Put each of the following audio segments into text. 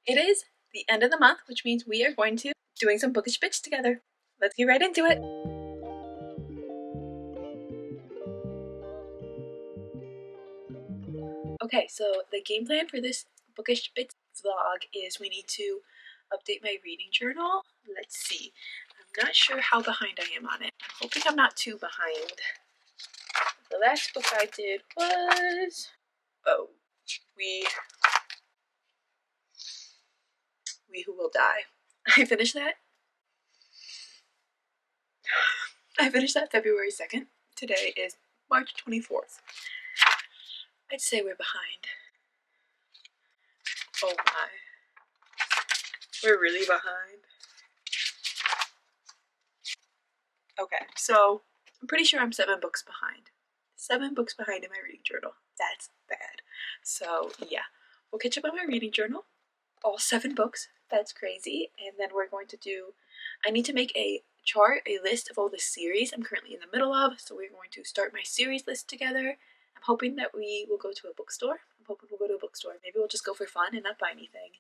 It is the end of the month, which means we are going to doing some bookish bits together. Let's get right into it. Okay, so the game plan for this bookish bits vlog is we need to update my reading journal. Let's see. I'm not sure how behind I am on it. I'm hoping I'm not too behind. The last book I did was We Who Will Die. I finished that. February 2nd. Today is March 24th. I'd say we're behind. Oh my. We're really behind. Okay, so I'm pretty sure I'm 7 books behind. 7 books behind in my reading journal. That's bad. So yeah, we'll catch up on my reading journal. All 7 books. That's crazy. And then we're going to do, I need to make a chart, a list of all the series I'm currently in the middle of. So we're going to start my series list together. I'm hoping that we will go to a bookstore. Maybe we'll just go for fun and not buy anything.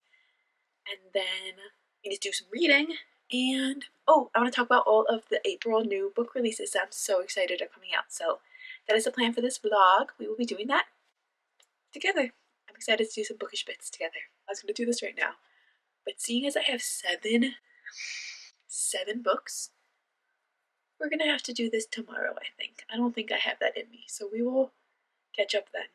And then we need to do some reading. And I want to talk about all of the April new book releases that I'm so excited are coming out. So that is the plan for this vlog. We will be doing that together. I'm excited to do some bookish bits together. I was going to do this right now. But seeing as I have 7 books, we're going to have to do this tomorrow, I think. I don't think I have that in me. So we will catch up then.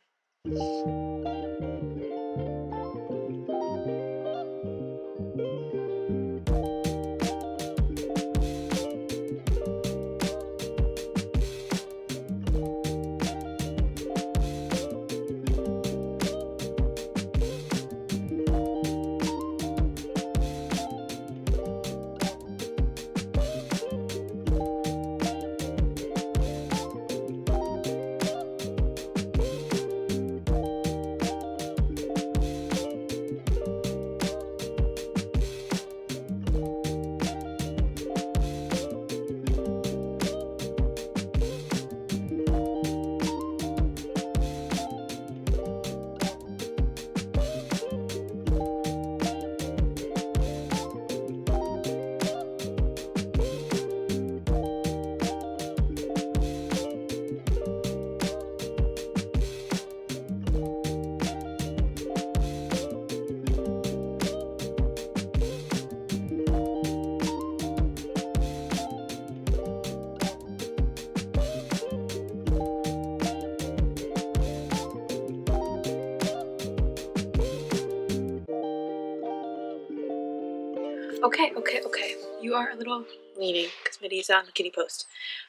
Okay. You are a little leaning because Mitty's on the kitty post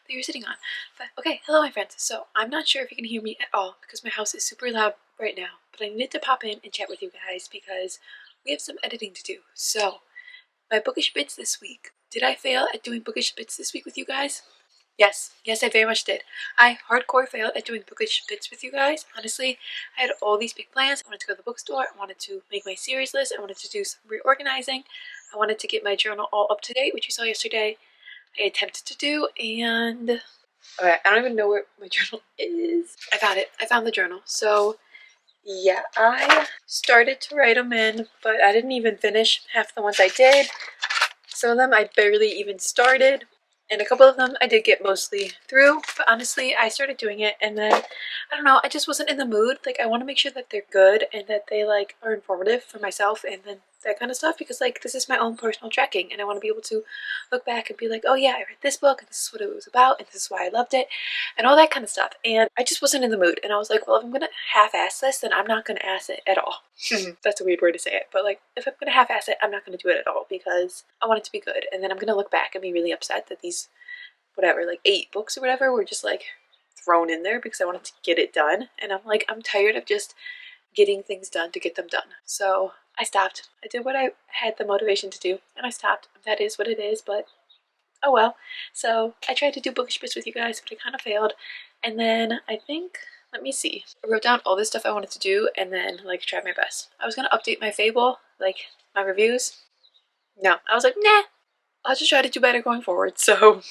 that you're sitting on. But okay, hello my friends. So I'm not sure if you can hear me at all because my house is super loud right now. But I needed to pop in and chat with you guys because we have some editing to do. So my bookish bits this week. Did I fail at doing bookish bits this week with you guys? Yes, I very much did. I hardcore failed at doing bookish bits with you guys. Honestly, I had all these big plans. I wanted to go to the bookstore. I wanted to make my series list. I wanted to do some reorganizing. I wanted to get my journal all up to date, which you saw yesterday. I attempted to do, and okay, I don't even know where my journal is. I found it. I found the journal. So yeah, I started to write them in, but I didn't even finish half the ones I did. Some of them I barely even started. And a couple of them I did get mostly through, but honestly, I started doing it and then, I don't know, I just wasn't in the mood. Like, I want to make sure that they're good and that they, like, are informative for myself and then that kind of stuff because, like, this is my own personal tracking and I want to be able to look back and be like, oh yeah, I read this book and this is what it was about and this is why I loved it and all that kind of stuff. And I just wasn't in the mood and I was like, well, if I'm going to half-ass this, then I'm not going to ass it at all. That's a weird way to say it, but, like, if I'm going to half-ass it, I'm not going to do it at all because I want it to be good. And then I'm going to look back and be really upset that these whatever, like 8 books or whatever were just like thrown in there because I wanted to get it done. And I'm like, I'm tired of just getting things done to get them done. So I stopped. I did what I had the motivation to do and I stopped. That is what it is, but oh well. So I tried to do bookish bits with you guys, but I kind of failed. And then I think, let me see. I wrote down all this stuff I wanted to do and then like tried my best. I was going to update my Fable, like my reviews. No, I was like, nah, I'll just try to do better going forward. So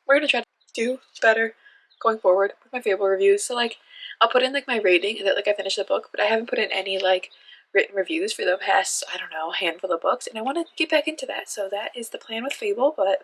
we're gonna try to do better going forward with my Fable reviews. So like I'll put in like my rating and that like I finished the book, but I haven't put in any like written reviews for the past, I don't know, handful of books, and I want to get back into that. So that is the plan with Fable, but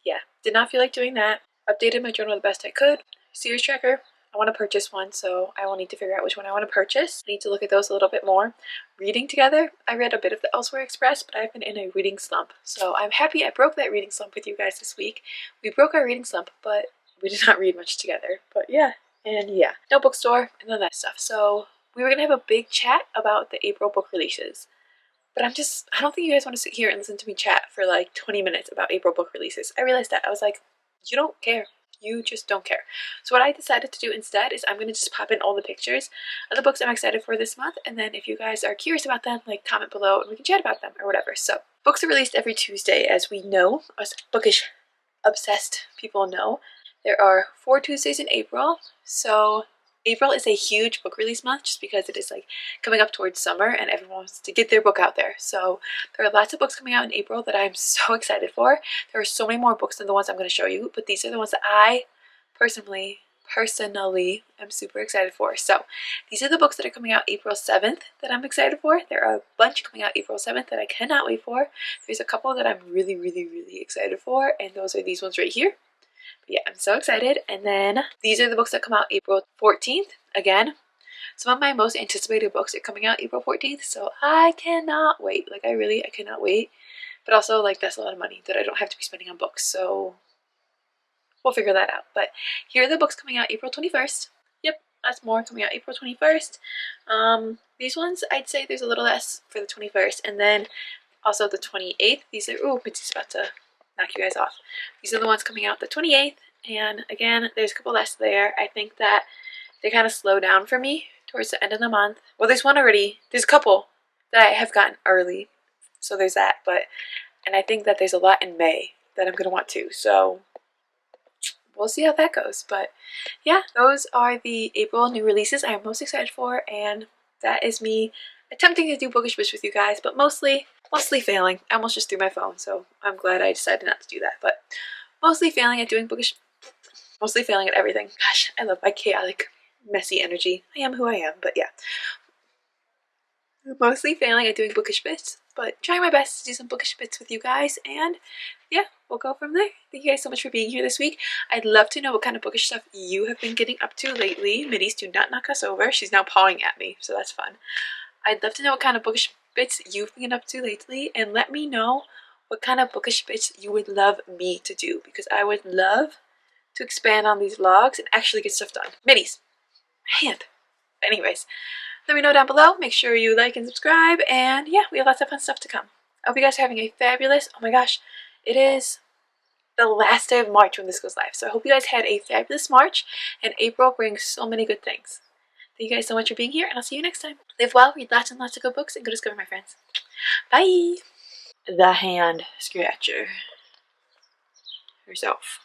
yeah, did not feel like doing that. Updated my journal the best I could. Series tracker, I want to purchase one, so I will need to figure out which one I want to purchase. I need to look at those a little bit more. Reading together, I read a bit of the Elsewhere Express, but I've been in a reading slump. So I'm happy I broke that reading slump with you guys this week. We broke our reading slump, but we did not read much together. But yeah, and yeah, no bookstore and none of that stuff. So we were going to have a big chat about the April book releases. But I don't think you guys want to sit here and listen to me chat for like 20 minutes about April book releases. I realized that. I was like, you don't care. You just don't care. So what I decided to do instead is I'm going to just pop in all the pictures of the books I'm excited for this month. And then if you guys are curious about them, like comment below and we can chat about them or whatever. So books are released every Tuesday, as we know, us bookish obsessed people know. There are 4 Tuesdays in April. So April is a huge book release month just because it is like coming up towards summer and everyone wants to get their book out there. So there are lots of books coming out in April that I'm so excited for. There are so many more books than the ones I'm going to show you, but these are the ones that I personally am super excited for. So these are the books that are coming out April 7th that I'm excited for. There are a bunch coming out April 7th that I cannot wait for. There's a couple that I'm really excited for, and those are these ones right here. But yeah, I'm so excited. And then these are the books that come out April 14th. Again, some of my most anticipated books are coming out April 14th, so I cannot wait. Like, I cannot wait. But also, like, that's a lot of money that I don't have to be spending on books, so we'll figure that out. But here are the books coming out April 21st. Yep, that's more coming out April 21st. These ones, I'd say there's a little less for the 21st. And then also the 28th. These are, ooh, Mitzi's about to knock you guys off. These are the ones coming out the 28th, and again, there's a couple less there. I think that they kind of slow down for me towards the end of the month. Well, there's a couple that I have gotten early, so there's that, and I think that there's a lot in May that I'm going to want to, so we'll see how that goes. But yeah, those are the April new releases I am most excited for, and that is me attempting to do bookish bitch with you guys, but mostly failing. I almost just threw my phone, so I'm glad I decided not to do that. But mostly failing at doing bookish, mostly failing at everything. Gosh, I love my chaotic, messy energy. I am who I am, but yeah. Mostly failing at doing bookish bits, but trying my best to do some bookish bits with you guys, and yeah, we'll go from there. Thank you guys so much for being here this week. I'd love to know what kind of bookish stuff you have been getting up to lately. Middies, do not knock us over. She's now pawing at me, so that's fun. I'd love to know what kind of bookish bits you've been up to lately, and let me know what kind of bookish bits you would love me to do, because I would love to expand on these vlogs and actually get stuff done. Middies, my hand. Anyways, let me know down below. Make sure you like and subscribe, and yeah, we have lots of fun stuff to come. I hope you guys are having a fabulous, oh my gosh, it is the last day of March when this goes live, so I hope you guys had a fabulous March, and April brings so many good things. Thank you guys so much for being here, and I'll see you next time. Live well, read lots and lots of good books, and go discover, my friends. Bye! The hand scratcher herself.